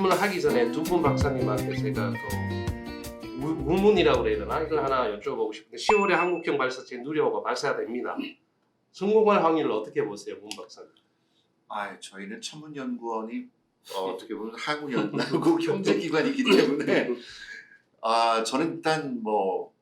질문을 하기 전에 두 분 박사님한테 제가 또 우문이라고 그래야 되나? 이걸 하나 여쭤보고 싶은데 10월에 한국형 발사체 누리호가 발사됩니다. 성공할 확률을 어떻게 보세요, 문 박사님? 저희는 천문연구원이 어떻게 보면 한국 형제기관이기 때문에 저는 일단 뭐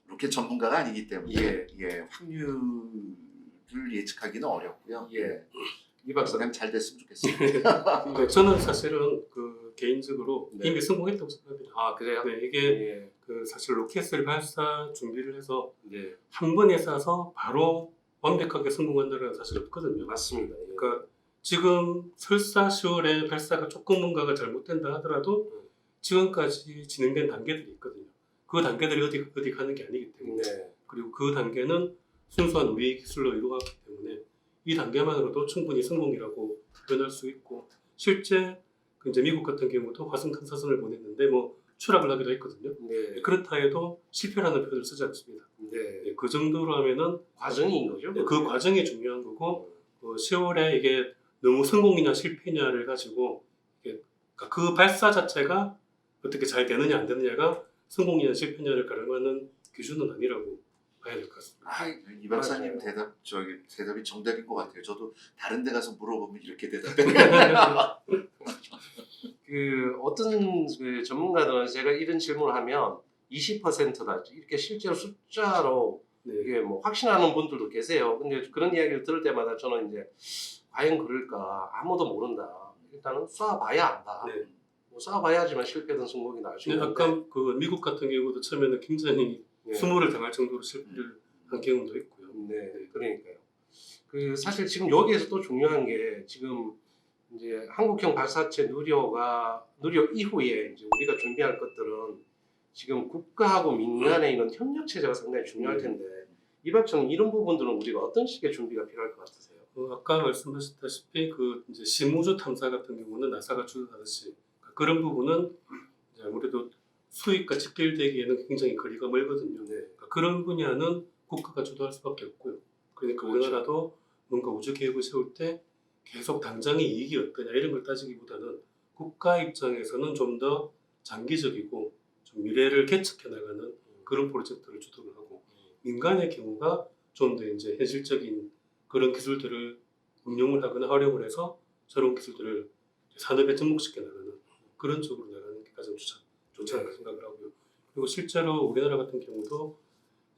로켓 전문가가 아니기 때문에 확률을 예측하기는 어렵고요. 이 박사님. 그냥 잘 됐으면 좋겠습니다. 그러니까 저는 사실은 개인적으로 네. 이미 성공했다고 생각합니다. 아 그래요? 네, 이게 사실 로켓을 발사 준비를 해서 네, 한 번에 쏴서 바로 완벽하게 성공한다는 사실 없거든요. 맞습니다. 그러니까 지금 설사 10월에 발사가 조금 뭔가가 잘못된다 하더라도 지금까지 진행된 단계들이 있거든요. 그 단계들이 어디 가는 게 아니기 때문에 네. 그리고 그 단계는 순수한 우리의 기술로 이루어졌기 때문에 이 단계만으로도 충분히 성공이라고 표현할 수 있고 실제 이제 미국 같은 경우도 화성 탐사선을 보냈는데 뭐 추락을 하기도 했거든요. 네. 그렇다 해도 실패라는 표현을 쓰지 않습니다. 네. 그 정도로 하면은 과정인 거죠. 그 과정이 중요한 거고 10월에 이게 너무 성공이냐 실패냐를 가지고 그 발사 자체가 어떻게 잘 되느냐 안 되느냐가 성공이냐 실패냐를 가름하는 기준은 아니라고 봐야 될 것 같습니다. 이 박사님 맞아요. 대답이 정답인 것 같아요. 저도 다른 데 가서 물어보면 이렇게 대답해요. 어떤 전문가들은 제가 이런 질문을 하면 20%다 이렇게 실제로 숫자로 네. 이게 뭐 확신하는 분들도 계세요. 근데 그런 이야기를 들을 때마다 저는 이제 과연 그럴까 아무도 모른다. 일단은 쏴봐야 안다. 네. 뭐 쏴봐야지만 실패든 성공이 나올 수 근데 있는데. 아까 미국 같은 경우도 처음에는 굉장히 네. 수모를 당할 정도로 실패를 한 경우도 있고요. 네, 그러니까요. 사실 지금 여기에서 또 중요한 게 지금 이제 한국형 발사체 누리호 이후에 이제 우리가 준비할 것들은 지금 국가하고 민간의 이런 협력 체제가 상당히 중요할 텐데 이 박사님 이런 부분들은 우리가 어떤 식의 준비가 필요할 것 같으세요? 아까 말씀하셨다시피 이제 심우주 탐사 같은 경우는 나사가 주도하듯이 그런 부분은 이제 아무래도 수익과 직결되기에는 굉장히 거리가 멀거든요. 네. 그러니까 그런 분야는 국가가 주도할 수밖에 없고요. 그러니까 그렇죠. 우리나라도 뭔가 우주 계획을 세울 때 계속 당장의 이익이 어떠냐 이런 걸 따지기보다는 국가 입장에서는 좀 더 장기적이고 좀 미래를 개척해 나가는 그런 프로젝트를 주도를 하고 민간의 경우가 좀 더 이제 현실적인 그런 기술들을 응용을 하거나 활용을 해서 새로운 기술들을 산업에 접목시켜 나가는 그런 쪽으로 나가는 게 가장 좋지 않을까 생각을 하고요. 그리고 실제로 우리나라 같은 경우도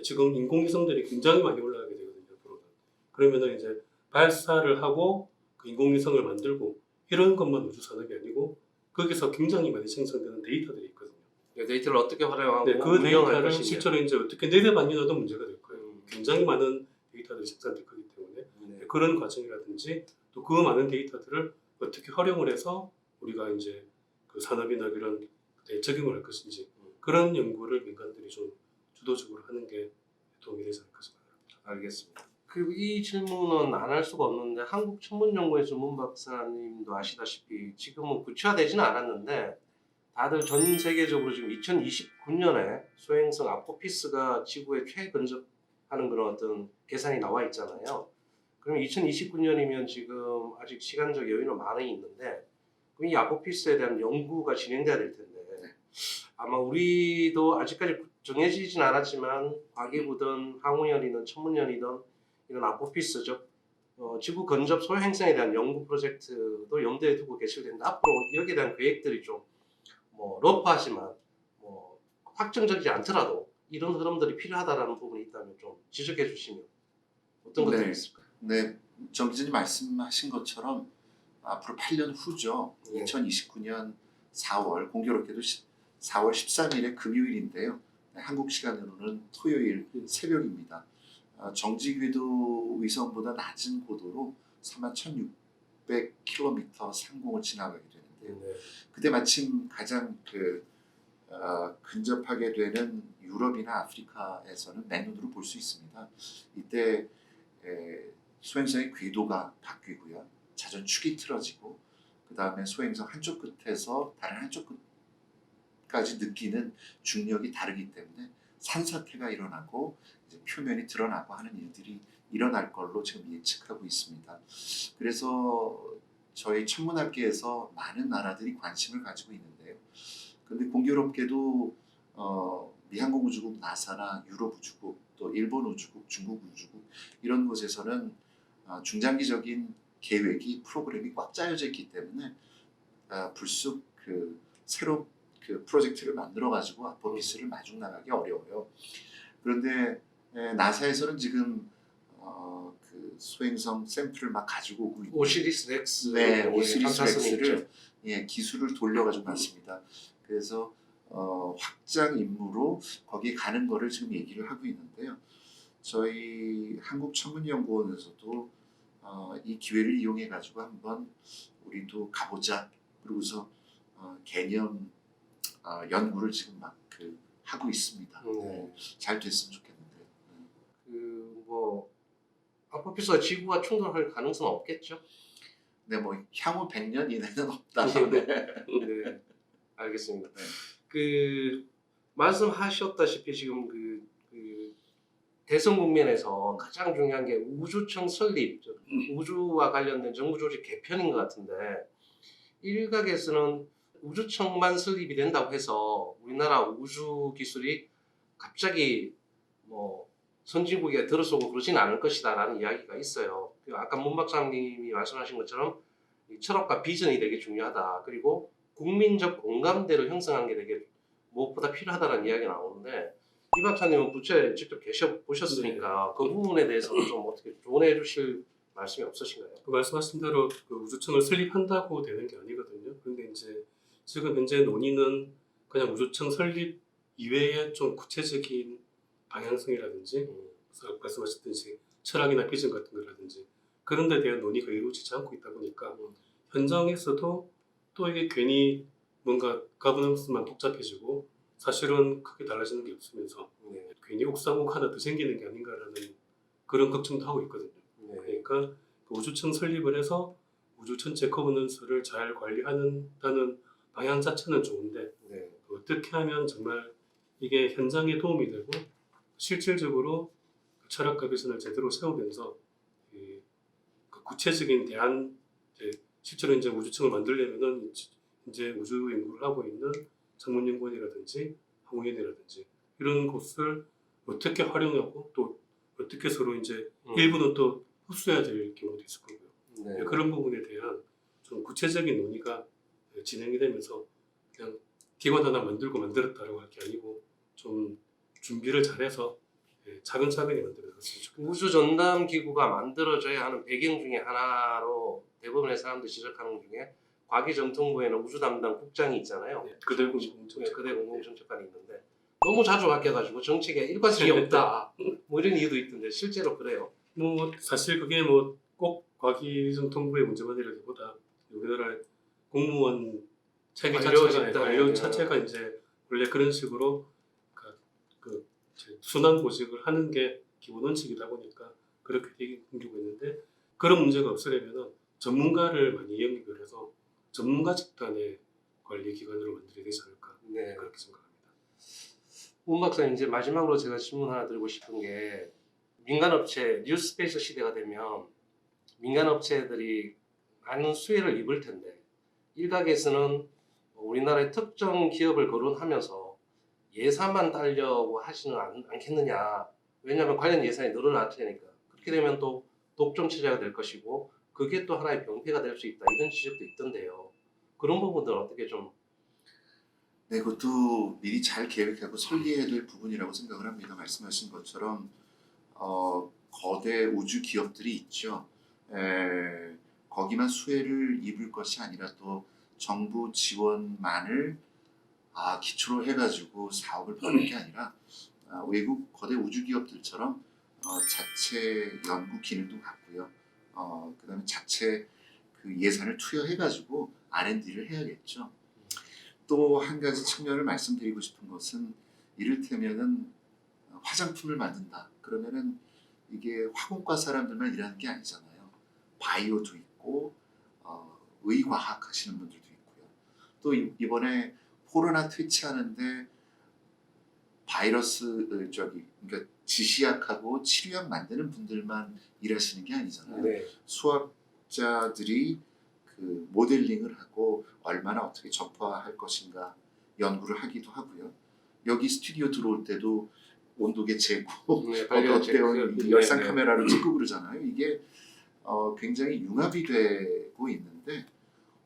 지금 인공위성들이 굉장히 많이 올라가게 되거든요. 앞으로는. 그러면은 이제 발사를 하고 그 인공위성을 만들고 이런 것만 우주 산업이 아니고 거기서 굉장히 많이 생성되는 데이터들이 있거든요. 데이터를 어떻게 활용하고 네, 그 운영할 데이터를 것인지. 실제로 이제 어떻게 내려받느냐도 문제가 될 거예요. 굉장히 많은 데이터들이 생산될 거기 때문에 네. 그런 과정이라든지 또 그 많은 데이터들을 어떻게 활용을 해서 우리가 이제 그 산업이나 이런 데 적용을 할 것인지 그런 연구를 민간들이 좀 주도적으로 하는 게 도움이 되지 않을까 싶어요. 알겠습니다. 그리고 이 질문은 안 할 수가 없는데 한국천문연구원 문 박사님도 아시다시피 지금은 구체화되지는 않았는데 다들 전 세계적으로 지금 2029년에 소행성 아포피스가 지구에 최근접하는 그런 어떤 계산이 나와 있잖아요. 그러면 2029년이면 지금 아직 시간적 여유는 많이 있는데 그럼 이 아포피스에 대한 연구가 진행돼야 될 텐데 아마 우리도 아직까지 정해지진 않았지만 과기부든 항우연이든 천문연이든 이런 아포피스 즉 지구 근접 소행성에 대한 연구 프로젝트도 염두에 두고 계실 텐데 앞으로 여기에 대한 계획들이 좀 뭐 러프하지만 뭐 확정적이지 않더라도 이런 흐름들이 필요하다라는 부분이 있다면 좀 지적해 주시면 어떤 것들이 네. 있을까요? 네, 정 기자님 말씀하신 것처럼 앞으로 8년 후죠. 네. 2029년 4월 공교롭게도 4월 13일에 금요일인데요. 네, 한국 시간으로는 토요일 새벽입니다. 정지 궤도 위성보다 낮은 고도로 41,600km 상공을 지나가게 되는데요. 네. 그때 마침 가장 근접하게 되는 유럽이나 아프리카에서는 맨눈으로 볼 수 있습니다. 이때 소행성의 궤도가 바뀌고요. 자전축이 틀어지고 그 다음에 소행성 한쪽 끝에서 다른 한쪽 끝까지 느끼는 중력이 다르기 때문에 산사태가 일어나고 이제 표면이 드러나고 하는 일들이 일어날 걸로 지금 예측하고 있습니다. 그래서 저희 천문학계에서 많은 나라들이 관심을 가지고 있는데요. 그런데 공교롭게도 미항공우주국 나사나 유럽 우주국, 또 일본 우주국, 중국 우주국 이런 곳에서는 중장기적인 계획이 프로그램이 꽉 짜여져 있기 때문에 불쑥 새로 프로젝트를 만들어 가지고 아포피스를 마중 나가기 어려워요. 그런데 나사에서는 지금 소행성 샘플을 막 가지고 오고 있고 오시리스 렉스 네, 오시리스 탐사선이 렉스를 있죠. 기술을 돌려가지고 갔습니다. 그래서 확장 임무로 거기 가는 거를 지금 얘기를 하고 있는데요. 저희 한국천문연구원에서도 이 기회를 이용해 가지고 한번 우리도 가보자. 그러고서 개념 연구를 지금 막 하고 있습니다. 네, 잘 됐으면 좋겠는데. 뭐 아포피스와 지구가 충돌할 가능성은 없겠죠? 네, 뭐 향후 100년 이내는 없다. 네. 네, 알겠습니다. 네. 말씀하셨다시피 지금 대선 국면에서 가장 중요한 게 우주청 설립, 우주와 관련된 정부 조직 개편인 것 같은데 일각에서는 우주청만 설립이 된다고 해서 우리나라 우주 기술이 갑자기 뭐 선진국에 들어서고 그러진 않을 것이다라는 이야기가 있어요. 아까 문 박사님이 말씀하신 것처럼 이 철학과 비전이 되게 중요하다. 그리고 국민적 공감대를 형성하는 게 되게 무엇보다 필요하다는 이야기가 나오는데 이 박사님은 부처에 직접 계셔 보셨으니까 그 부분에 대해서는 좀 어떻게 조언해 주실 말씀이 없으신가요? 말씀하신 대로 우주청을 설립한다고 되는 게 아니거든요. 그런데 이제 지금 현재 논의는 그냥 우주청 설립 이외에 좀 구체적인 방향성이라든지 말씀하셨듯이 철학이나 비전 같은 거라든지 그런 데 대한 논의가 이루어지지 않고 있다 보니까 현장에서도 또 이게 괜히 뭔가 가버넌스만 복잡해지고 사실은 크게 달라지는 게 없으면서 괜히 옥상옥 하나 더 생기는 게 아닌가라는 그런 걱정도 하고 있거든요. 그러니까 우주청 설립을 해서 우주 전체 거버넌스를 잘 관리한다는 방향 자체는 좋은데 어떻게 하면 정말 이게 현장에 도움이 되고 실질적으로 철학과 비전을 제대로 세우면서 그 구체적인 대안, 실제로 이제 우주청을 만들려면은 이제 우주 연구를 하고 있는 천문연구원이라든지 항공연이라든지 이런 곳을 어떻게 활용하고 또 어떻게 서로 이제 일부는 또 흡수해야 될 경우도 있을 거고요. 그런 부분에 대한 좀 구체적인 논의가 진행이 되면서 그냥 기관 하나 만들었다라고 할 게 아니고 좀 준비를 잘해서 차근차근히 만들어갔으면 좋겠습니다. 우주 전담 기구가 만들어져야 하는 배경 중에 하나로 대부분의 사람들이 지적하는 중에 과기정통부에는 우주 담당 국장이 있잖아요. 그대 공공정책. 그대 공공정책관이 있는데 너무 자주 바뀌어가지고 정책에 일관성이 없다. 뭐 이런 이유도 있던데 실제로 그래요. 뭐 사실 그게 뭐 꼭 과기정통부의 문제만이라기보다 우리나라 공무원 체계 관료 자체가 이제 원래 그런 식으로 그 순환 보직을 하는 게 기본 원칙이다 보니까 그렇게 되게 생기고 있는데 그런 문제가 없으려면은 전문가를 많이 영입을 해서 전문가 집단의 관리 기관으로 만들어야 되지 않을까 그렇게 생각합니다. 문 박사님 이제 마지막으로 제가 질문 하나 드리고 싶은 게 민간업체 뉴스페이스 시대가 되면 민간업체들이 많은 수혜를 입을 텐데 일각에서는 우리나라의 특정 기업을 거론하면서 예산만 따려고 하지는 않겠느냐. 왜냐하면 관련 예산이 늘어날 테니까. 그렇게 되면 또 독점 체제가 될 것이고 그게 또 하나의 병폐가 될 수 있다. 이런 지적도 있던데요. 그런 부분들 어떻게 좀 네, 그것도 미리 잘 계획하고 설계해야 될 부분이라고 생각을 합니다. 말씀하신 것처럼 거대 우주 기업들이 있죠. 거기만 수혜를 입을 것이 아니라 또 정부 지원만을 기초로 해가지고 사업을 벌이는 게 아니라 외국 거대 우주 기업들처럼 자체 연구 기능도 갖고요. 그다음에 자체 그 예산을 투여해가지고 R&D를 해야겠죠. 또 한 가지 측면을 말씀드리고 싶은 것은 이를테면은 화장품을 만든다. 그러면은 이게 화공과 사람들만 일하는 게 아니잖아요. 바이오도 있고 의과학 하시는 분들도 있고요. 또 이번에 코로나 퇴치하는데 바이러스 그러니까 지시약하고 치료약 만드는 분들만 일하시는 게 아니잖아요. 수학자들이 그 모델링을 하고 얼마나 어떻게 적화할 것인가 연구를 하기도 하고요. 여기 스튜디오 들어올 때도 온도계 재고 네, 발열 어때요? 체크. 열상 네, 네. 카메라로 찍고 그러잖아요. 이게 굉장히 융합이 되고 있는데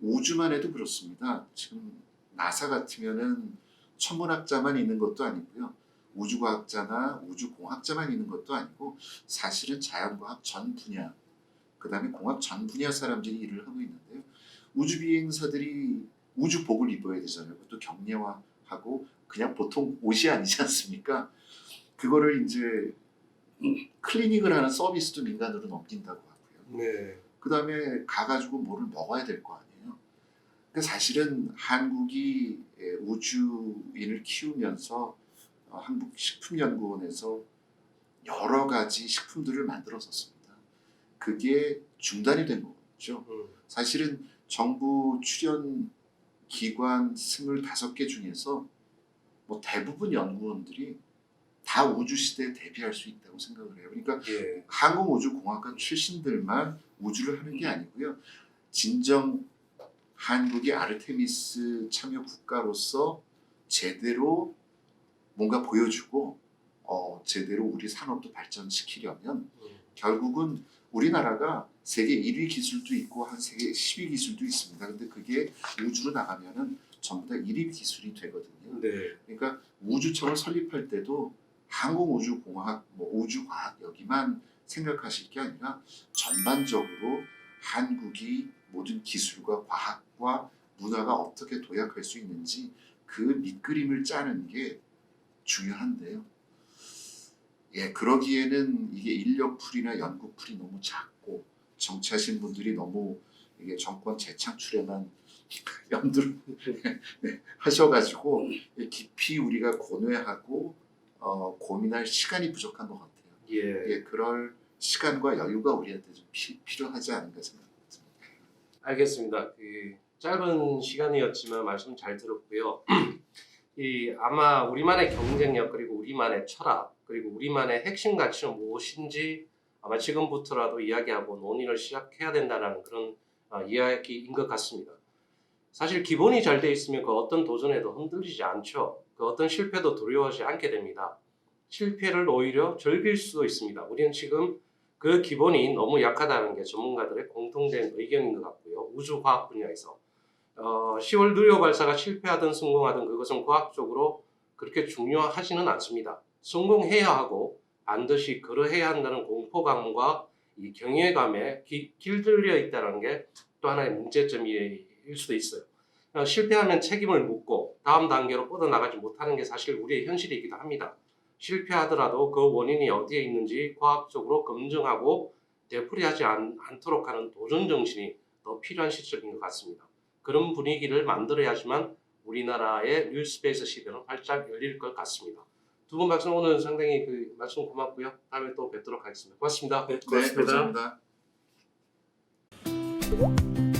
우주만 해도 그렇습니다. 지금 나사 같으면은 천문학자만 있는 것도 아니고요. 우주과학자나 우주공학자만 있는 것도 아니고 사실은 자연과학 전 분야, 그 다음에 공학 전 분야 사람들이 일을 하고 있는데요. 우주비행사들이 우주복을 입어야 되잖아요. 그것도 경례화하고 그냥 보통 옷이 아니지 않습니까? 그거를 이제 클리닉을 하는 서비스도 민간으로 넘긴다고 하고요. 네. 그 다음에 가가지고 뭐를 먹어야 될 거 아니에요. 그러니까 사실은 한국이 우주인을 키우면서 한국식품연구원에서 여러 가지 식품들을 만들었었습니다. 그게 중단이 된 거죠. 사실은 정부 출연 기관 25개 중에서 뭐 대부분 연구원들이 다 우주 시대에 대비할 수 있다고 생각을 해요. 그러니까 예. 항공우주공학관 출신들만 우주를 하는 게 아니고요. 진정 한국이 아르테미스 참여 국가로서 제대로 뭔가 보여주고 제대로 우리 산업도 발전시키려면 결국은 우리나라가 세계 1위 기술도 있고 한 세계 10위 기술도 있습니다. 근데 그게 우주로 나가면은 전부 다 1위 기술이 되거든요. 네. 그러니까 우주청을 설립할 때도 항공우주공학, 뭐 우주과학 여기만 생각하실 게 아니라 전반적으로 한국이 모든 기술과 과학과 문화가 어떻게 도약할 수 있는지 그 밑그림을 짜는 게 중요한데요. 예, 그러기에는 이게 인력풀이나 연구풀이 너무 작고 정치하신 분들이 너무 이게 정권 재창출에만 염두를 네, 하셔가지고 깊이 우리가 고뇌하고 고민할 시간이 부족한 것 같아요. 예. 예, 그럴 시간과 여유가 우리한테 좀 필요하지 않은가 생각합니다. 알겠습니다. 그 짧은 시간이었지만 말씀 잘 들었고요. 아마 우리만의 경쟁력 그리고 우리만의 철학 그리고 우리만의 핵심 가치는 무엇인지 아마 지금부터라도 이야기하고 논의를 시작해야 된다는 그런 이야기인 것 같습니다. 사실 기본이 잘 돼 있으면 그 어떤 도전에도 흔들리지 않죠. 그 어떤 실패도 두려워하지 않게 됩니다. 실패를 오히려 즐길 수도 있습니다. 우리는 지금 그 기본이 너무 약하다는 게 전문가들의 공통된 의견인 것 같고요. 우주과학 분야에서 10월 누리호 발사가 실패하든 성공하든 그것은 과학적으로 그렇게 중요하지는 않습니다. 성공해야 하고 반드시 그러해야 한다는 공포감과 이 경외감에 길들여 있다는 게 또 하나의 문제점일 수도 있어요. 실패하면 책임을 묻고 다음 단계로 뻗어나가지 못하는 게 사실 우리의 현실이기도 합니다. 실패하더라도 그 원인이 어디에 있는지 과학적으로 검증하고 되풀이하지 않도록 하는 도전 정신이 더 필요한 시점인 것 같습니다. 그런 분위기를 만들어야지만 우리나라의 뉴스페이스 시대는 활짝 열릴 것 같습니다. 두 분 박수 오늘 상당히 그 말씀 고맙고요. 다음에 또 뵙도록 하겠습니다. 고맙습니다. 네, 네, 고맙습니다. 감사합니다.